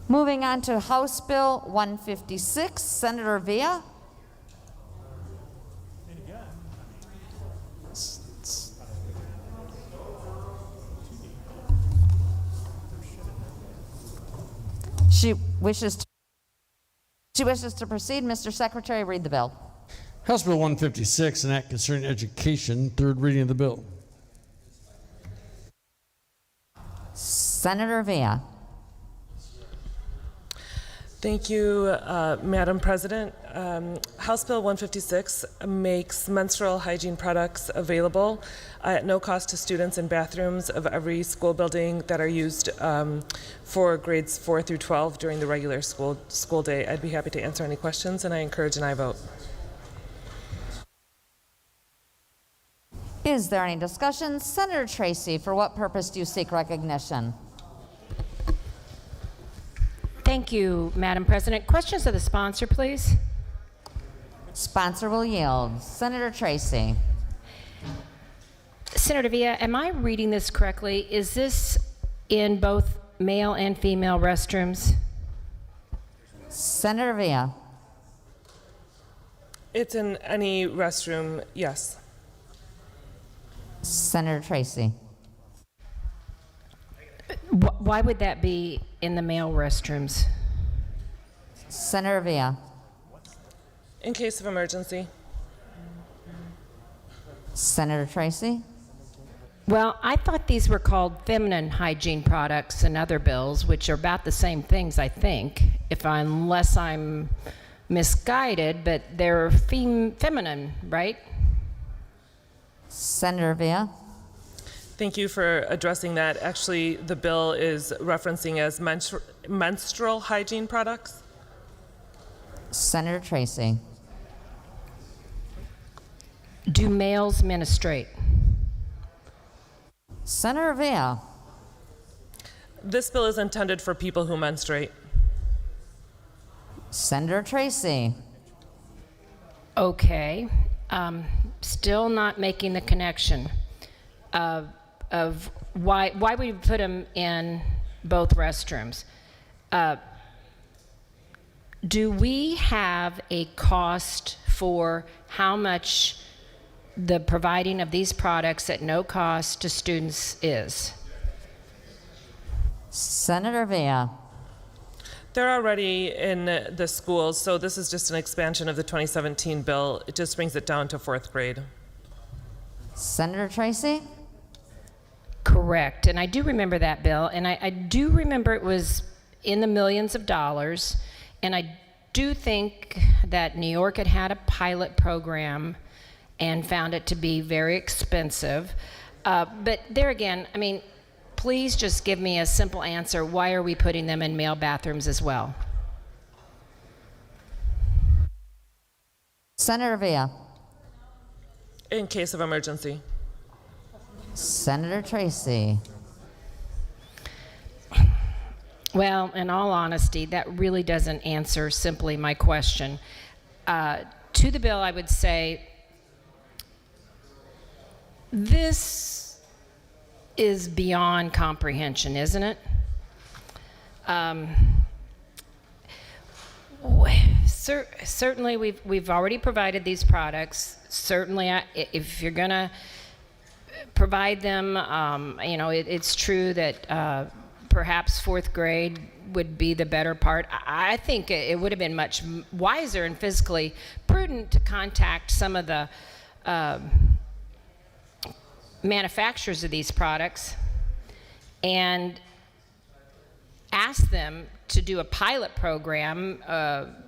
Moving on to House Bill 156, Senator Villa. She wishes to proceed. Mr. Secretary, read the bill. House Bill 156, an act concerning education, third reading of the bill. Senator Villa. Thank you, Madam President. House Bill 156 makes menstrual hygiene products available at no cost to students in bathrooms of every school building that are used for grades 4 through 12 during the regular school day. I'd be happy to answer any questions, and I encourage an aye vote. Is there any discussion? Senator Tracy, for what purpose do you seek recognition? Thank you, Madam President. Questions of the sponsor, please. Sponsor will yield. Senator Tracy. Senator Villa, am I reading this correctly? Is this in both male and female restrooms? Senator Villa. It's in any restroom, yes. Senator Tracy. Why would that be in the male restrooms? Senator Villa. In case of emergency. Senator Tracy. Well, I thought these were called feminine hygiene products and other bills, which are about the same things, I think, unless I'm misguided, but they're feminine, right? Senator Villa. Thank you for addressing that. Actually, the bill is referencing as menstrual hygiene products. Senator Tracy. Do males menstruate? Senator Villa. This bill is intended for people who menstruate. Senator Tracy. Okay. Still not making the connection of why we put them in both restrooms. Do we have a cost for how much the providing of these products at no cost to students is? Senator Villa. They're already in the schools, so this is just an expansion of the 2017 bill. It just brings it down to 4th grade. Senator Tracy. Correct, and I do remember that bill, and I do remember it was in the millions of dollars, and I do think that New York had a pilot program and found it to be very expensive. But there again, I mean, please just give me a simple answer. Why are we putting them in male bathrooms as well? Senator Villa. In case of emergency. Senator Tracy. Well, in all honesty, that really doesn't answer simply my question. To the bill, I would say this is beyond comprehension, isn't it? Certainly, we've already provided these products. Certainly, if you're going to provide them, it's true that perhaps 4th grade would be the better part. I think it would have been much wiser and physically prudent to contact some of the manufacturers of these products and ask them to do a pilot program,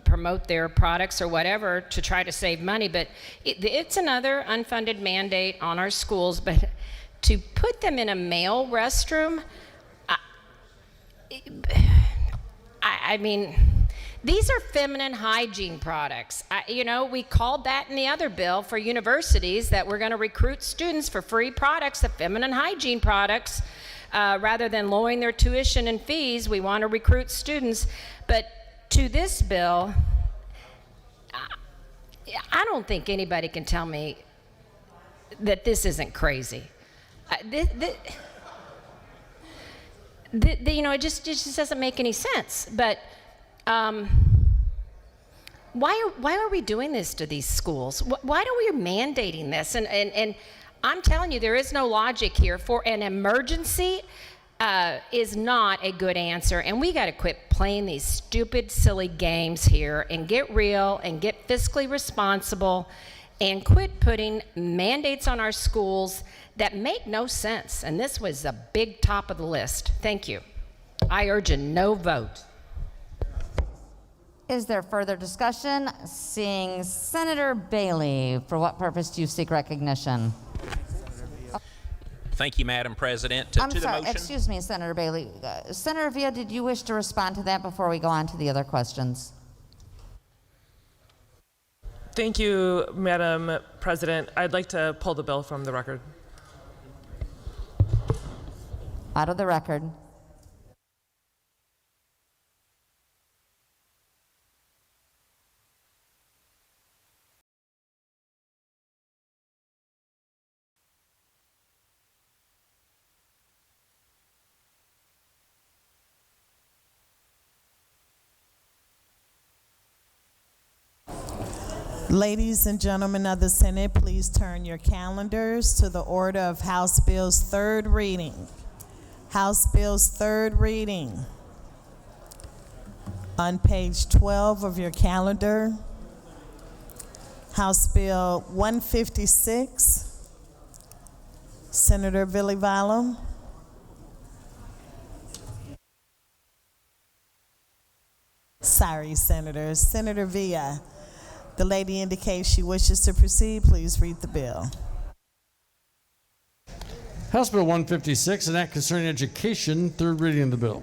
promote their products or whatever to try to save money. But it's another unfunded mandate on our schools. But to put them in a male restroom, I mean, these are feminine hygiene products. We called that in the other bill for universities that we're going to recruit students for free products, the feminine hygiene products. Rather than lowering their tuition and fees, we want to recruit students. But to this bill, I don't think anybody can tell me it just doesn't make any sense. But why are we doing this to these schools? Why are we mandating this? And I'm telling you, there is no logic here. For an emergency is not a good answer, and we got to quit playing these stupid, silly games here and get real and get fiscally responsible and quit putting mandates on our schools that make no sense. And this was a big top of the list. Thank you. I urge a no vote. Is there further discussion? Seeing Senator Bailey, for what purpose do you seek recognition? Thank you, Madam President. I'm to sorry, the motion. excuse me, Senator Bailey. Senator Villa, did you wish to respond to that before we go on to the other questions? Thank you, Madam President. I'd like to pull the bill from the record. Out of the record. Ladies and gentlemen of the Senate, please turn your calendars to the order of House Bill's third reading. House Bill's third reading. On page 12 of your calendar, House Bill 156, Senator Villivallo. Sorry, Senator. Senator Villa. The lady indicates she wishes to proceed. Please read the bill. House Bill 156, an act concerning education, third reading of the bill.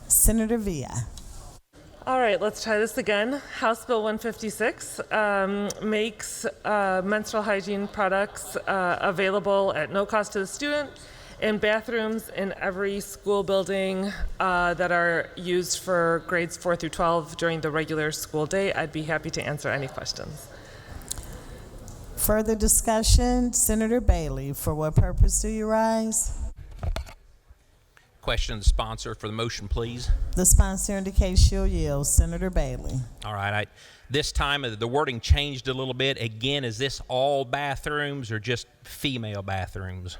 Senator Villa. All right, let's try this again. House Bill 156 makes menstrual hygiene products available at no cost to the student in bathrooms in every school building that are used for grades 4 through 12 during the regular school day. I'd be happy to answer any questions. Further discussion? Senator Bailey, for what purpose do you rise? Question of the sponsor for the motion, please. The sponsor indicates she'll yield. Senator Bailey. All right. This time the wording changed a little bit. Again, is this all bathrooms or just female bathrooms?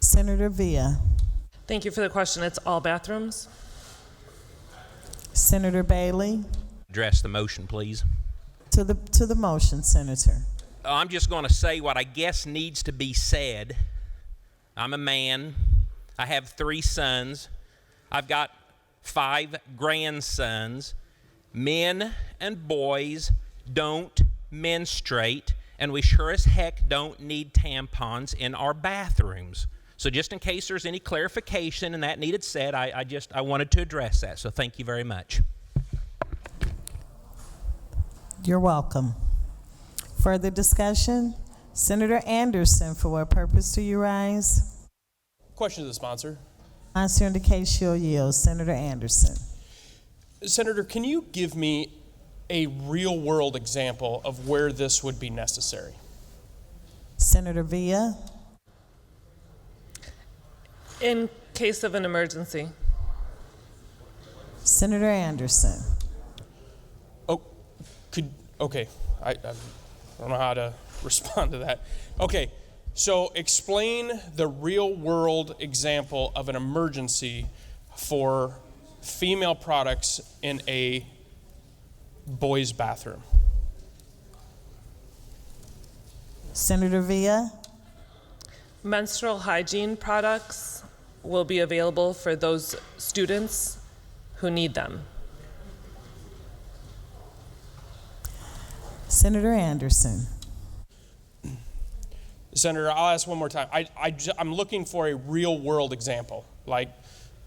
Senator Villa. Thank you for the question. It's all bathrooms. Senator Bailey. Address the motion, please. To the motion, Senator. I'm just going to say what I guess needs to be said. I'm a man. I have 3 sons. I've got 5 grandsons. Men and boys don't menstruate, and we sure as heck don't need tampons in our bathrooms. So just in case there's any clarification and that needed said, I wanted to address that. So thank you very much. You're welcome. Further discussion? Senator Anderson, for what purpose do you rise? Question to the sponsor. Sponsor indicates she'll yield. Senator Anderson. Senator, can you give me a real-world example of where this would be necessary? Senator Villa. In case of an emergency. Senator Anderson. Okay. I don't know how to respond to that. Okay, so explain the real-world example of an emergency for female products in a boys' bathroom. Senator Villa. Menstrual hygiene products will be available for those students who need them. Senator Anderson. Senator, I'll ask one more time. I'm looking for a real-world example. Like,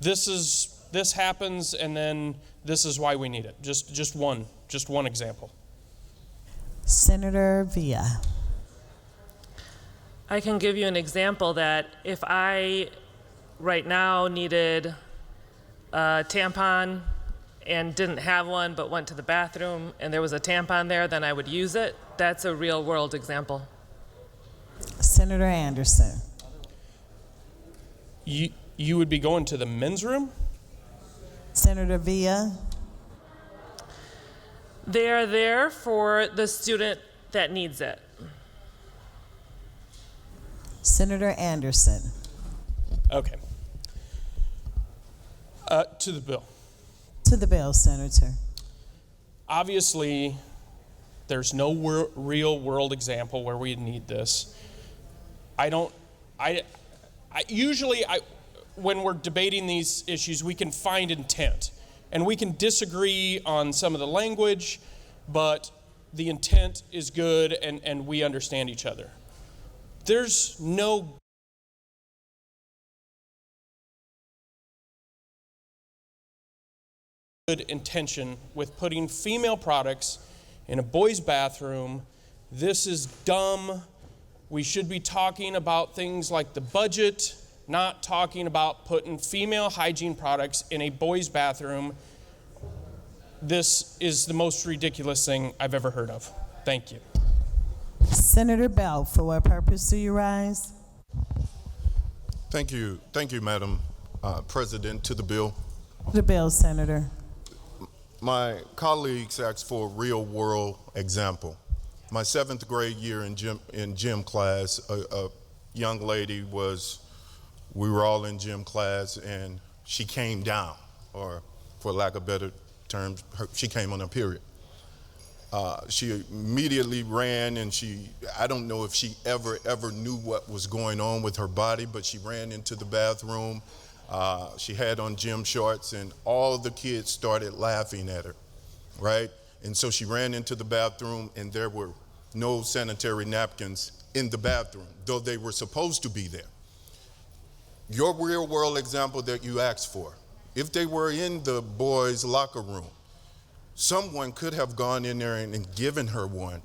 this happens, and then this is why we need it. Just one example. Senator Villa. I can give you an example that if I right now needed a tampon and didn't have one but went to the bathroom and there was a tampon there, then I would use it. That's a real world example. Senator Anderson. You would be going to the men's room? Senator Villa, They are there for the student that needs it. Senator Anderson. Okay. To the bill. To the bill, Senator. Obviously, there's no real world example where we need this. Usually, when we're debating these issues, we can find intent. And we can disagree on some of the language, but the intent is good and we understand each other. There's no good intention with putting female products in a boy's bathroom. This is dumb. We should be talking about things like the budget, not talking about putting female hygiene products in a boy's bathroom. This is the most ridiculous thing I've ever heard of. Thank you. Senator Bell, for what purpose do you rise? Thank you, Madam President. To the bill. To the bill, Senator. My colleagues asked for a real-world example. My 7th grade year in gym class, a young lady we were all in gym class, and she came down, or for lack of better terms, she came on her period. She immediately ran, and I don't know if she ever knew what was going on with her body, but she ran into the bathroom. She had on gym shorts, and all the kids started laughing at her, right? And so she ran into the bathroom, and there were no sanitary napkins in the bathroom, though they were supposed to be there. Your real world example that you asked for, if they were in the boys' locker room, someone could have gone in there and given her one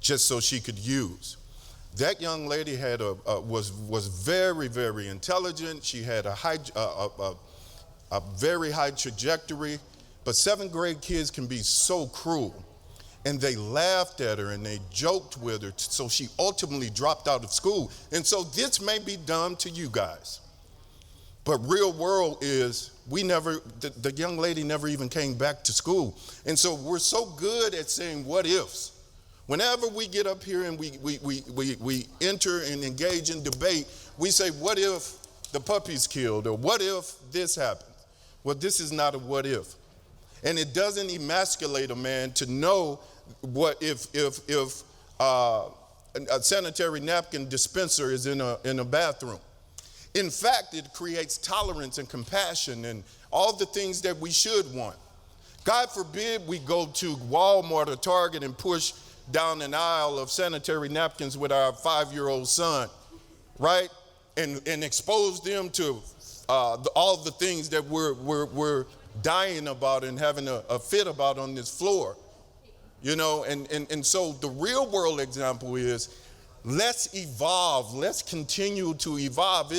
just so she could use. That young lady was very, very intelligent. She had a very high trajectory, but 7th grade kids can be so cruel. And they laughed at her and they joked with her, so she ultimately dropped out of school. And so this may be dumb to you guys, but real world is the young lady never even came back to school. And so we're so good at saying what ifs. Whenever we get up here and we enter and engage in debate, we say, what if the puppy's killed, or what if this happens? Well, this is not a what if. And it doesn't emasculate a man to know what if a sanitary napkin dispenser is in a bathroom. In fact, it creates tolerance and compassion and all the things that we should want. God forbid we go to Walmart or Target and push down an aisle of sanitary napkins with our 5-year-old son, right? And expose them to all the things that we're dying about and having a fit about on this floor. You know, and so the real world example is, let's evolve. Let's continue to evolve.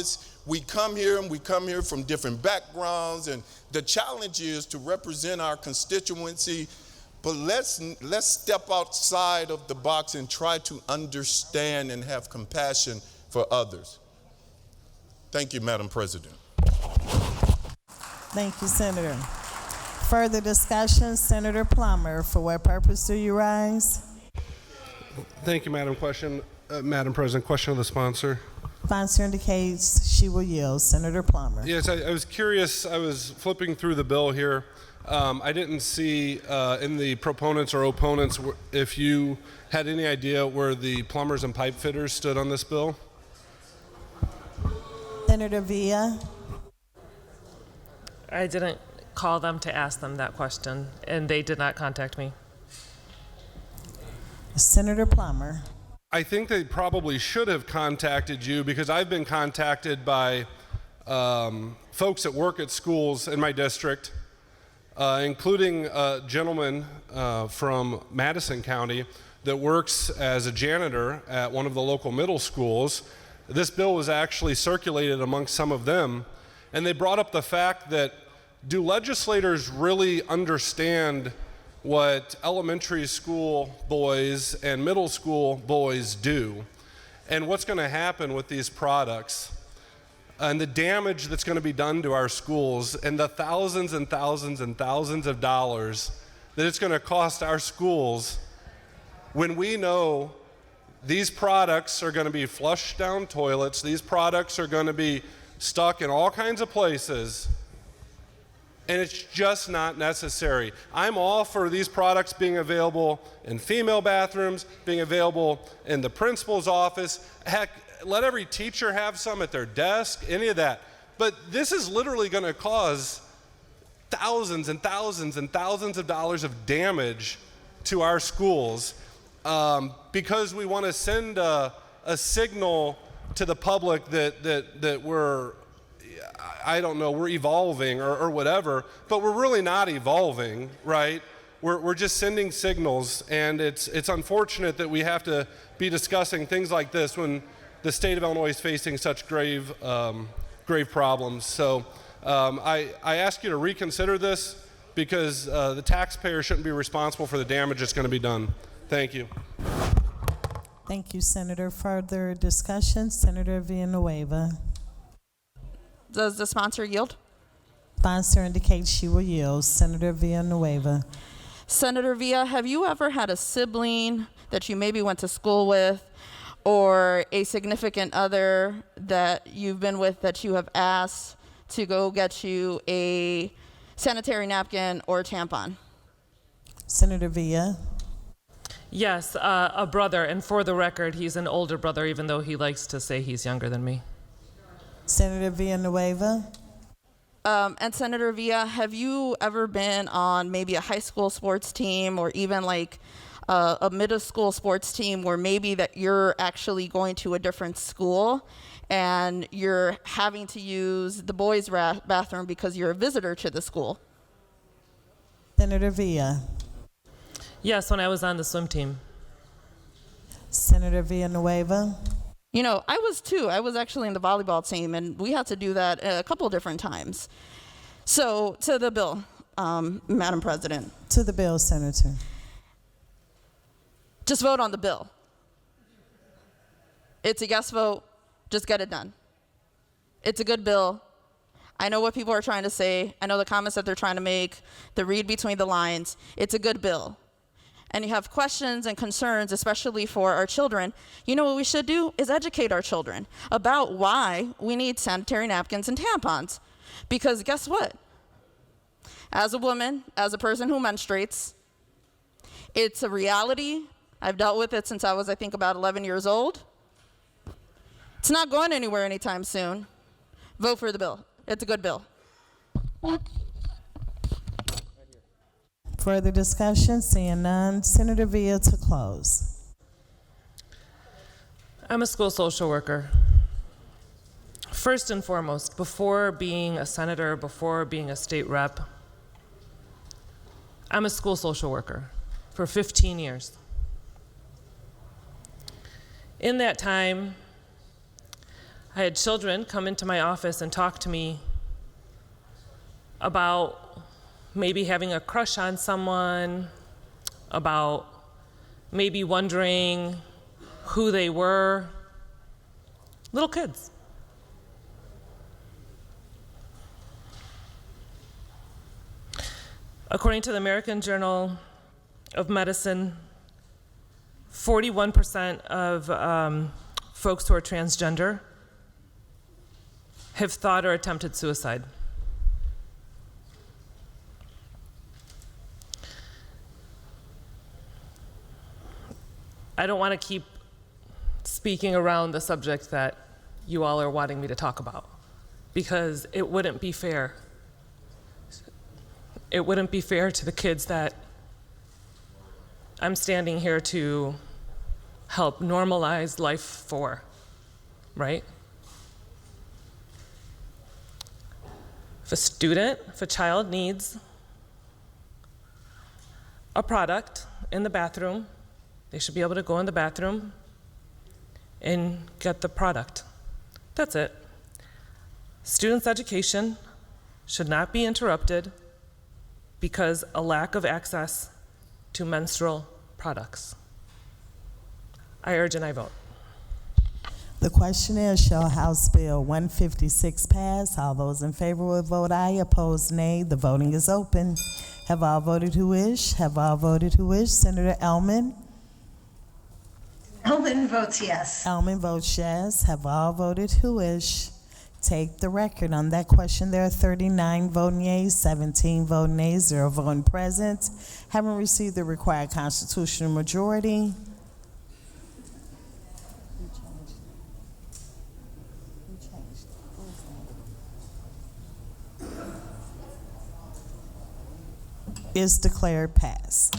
We come here from different backgrounds, and the challenge is to represent our constituency, but let's step outside of the box and try to understand and have compassion for others. Thank you, Madam President. Thank you, Senator. Further discussion, Senator Plummer, for what purpose do you rise? Thank you, Madam President. Question of the sponsor. Sponsor indicates she will yield. Senator Plummer. Yes, I was curious. I was flipping through the bill here. I didn't see in the proponents or opponents if you had any idea where the plumbers and pipe fitters stood on this bill. Senator Villa. I didn't call them to ask them that question, and they did not contact me. Senator Plummer. I think they probably should have contacted you, because I've been contacted by folks that work at schools in my district, including a gentleman from Madison County that works as a janitor at one of the local middle schools. This bill was actually circulated amongst some of them, and they brought up the fact that, do legislators really understand what elementary school boys and middle school boys do, and what's going to happen with these products? and the damage that's going to be done to our schools and the thousands and thousands and thousands of dollars that it's going to cost our schools when we know these products are going to be flushed down toilets, these products are going to be stuck in all kinds of places, and it's just not necessary. I'm all for these products being available in female bathrooms, being available in the principal's office. Heck, let every teacher have some at their desk, any of that. But this is literally going to cause thousands and thousands and thousands of dollars of damage to our schools because we want to send a signal to the public that we're, I don't know, we're evolving or whatever, but we're really not evolving, right? We're just sending signals, and it's unfortunate that we have to be discussing things like this when the state of Illinois is facing such grave problems. So I ask you to reconsider this because the taxpayer shouldn't be responsible for the damage that's going to be done. Thank you. Thank you, Senator. Further discussion, Senator Villanueva. Does the sponsor yield? Sponsor indicates she will yield. Senator Villanueva. Senator Villa, have you ever had a sibling that you maybe went to school with or a significant other that you've been with that you have asked to go get you a sanitary napkin or tampon? Senator Villa. Yes, a brother, and for the record, he's an older brother, even though he likes to say he's younger than me. Senator Villanueva. And Senator Villa, have you ever been on maybe a high school sports team or even like a middle school sports team where maybe that you're actually going to a different school and you're having to use the boys' bathroom because you're a visitor to the school? Senator Villa. Yes, when I was on the swim team. Senator Villanueva. You know, I was too. I was actually in the volleyball team, and we had to do that a couple different times. So, to the bill, Madam President. To the bill, Senator. Just vote on the bill. It's a yes vote. Just get it done. It's a good bill. I know what people are trying to say. I know the comments that they're trying to make, the read between the lines. It's a good bill. And you have questions and concerns, especially for our children. You know what we should do is educate our children about why we need sanitary napkins and tampons. Because guess what? As a woman, as a person who menstruates, it's a reality. I've dealt with it since I was, I think, about 11 years old. It's not going anywhere anytime soon. Vote for the bill. It's a good bill. Further discussion, seeing none. Senator Villa to close. I'm a school social worker. First and foremost, before being a senator, before being a state rep, I'm a school social worker for 15 years. In that time, I had children come into my office and talk to me about maybe having a crush on someone, about maybe wondering who they were. Little kids. According to the American Journal of Medicine, 41% of folks who are transgender have thought or attempted suicide. I don't want to keep speaking around the subject that you all are wanting me to talk about because it wouldn't be fair. It wouldn't be fair to the kids that I'm standing here to help normalize life for, right? If a child needs a product in the bathroom, they should be able to go in the bathroom and get the product. That's it. Students' education should not be interrupted because a lack of access to menstrual products. I urge and I vote. The question is, shall House Bill 156 pass? All those in favor will vote aye, opposed nay. The voting is open. Have all voted who wish? Have all voted who wish? Senator Elman? Elman votes yes. Elman votes yes. Have all voted who wish? Take the record. On that question, there are 39 voting yeas, 17 voting nays, 0 voting present. Having received the required constitutional majority, is declared passed.